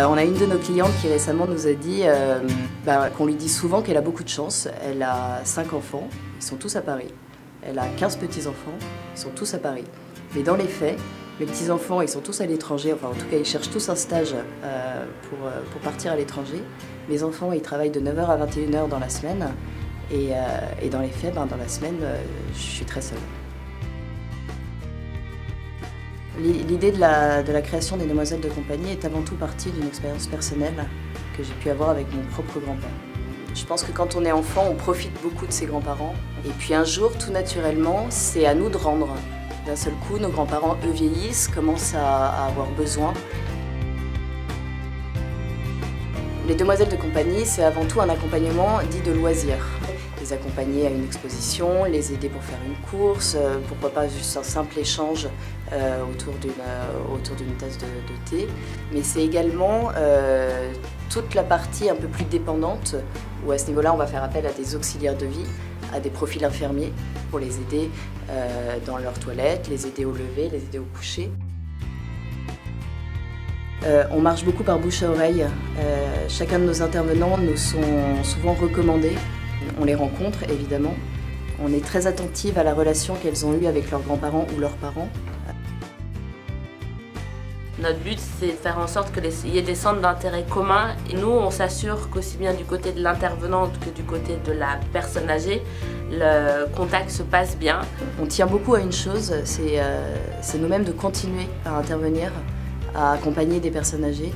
On a une de nos clientes qui récemment nous a dit qu'on lui dit souvent qu'elle a beaucoup de chance. Elle a 5 enfants, ils sont tous à Paris. Elle a 15 petits-enfants, ils sont tous à Paris. Mais dans les faits, mes petits-enfants, ils sont tous à l'étranger, enfin en tout cas ils cherchent tous un stage pour partir à l'étranger. Mes enfants, ils travaillent de 9h à 21h dans la semaine. Et dans les faits, dans la semaine, je suis très seule. L'idée de la création des Demoiselles de compagnie est avant tout partie d'une expérience personnelle que j'ai pu avoir avec mon propre grand-père. Je pense que quand on est enfant, on profite beaucoup de ses grands-parents. Et puis un jour, tout naturellement, c'est à nous de rendre. D'un seul coup, nos grands-parents, eux, vieillissent, commencent à avoir besoin. Les Demoiselles de compagnie, c'est avant tout un accompagnement dit de loisir. Les accompagner à une exposition, les aider pour faire une course, pourquoi pas juste un simple échange autour d'une tasse de thé. Mais c'est également toute la partie un peu plus dépendante, où à ce niveau-là, on va faire appel à des auxiliaires de vie, à des profils infirmiers, pour les aider dans leur toilette, les aider au lever, les aider au coucher. On marche beaucoup par bouche à oreille. Chacun de nos intervenants nous sont souvent recommandés. On les rencontre évidemment. On est très attentive à la relation qu'elles ont eue avec leurs grands-parents ou leurs parents. Notre but, c'est de faire en sorte qu'il y ait des centres d'intérêt communs. Et nous, on s'assure qu'aussi bien du côté de l'intervenante que du côté de la personne âgée, le contact se passe bien. On tient beaucoup à une chose, c'est nous-mêmes de continuer à intervenir, à accompagner des personnes âgées,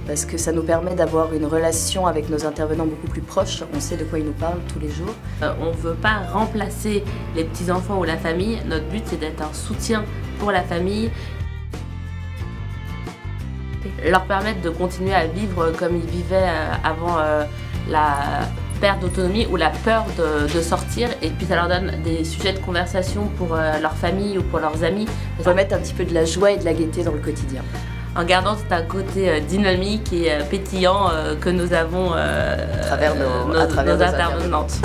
parce que ça nous permet d'avoir une relation avec nos intervenants beaucoup plus proche. On sait de quoi ils nous parlent tous les jours. On ne veut pas remplacer les petits-enfants ou la famille. Notre but, c'est d'être un soutien pour la famille. Leur permettre de continuer à vivre comme ils vivaient avant la perte d'autonomie ou la peur de sortir, et puis ça leur donne des sujets de conversation pour leur famille ou pour leurs amis. Remettre un petit peu de la joie et de la gaieté dans le quotidien. En gardant cet un côté dynamique et pétillant que nous avons à travers nos intervenantes.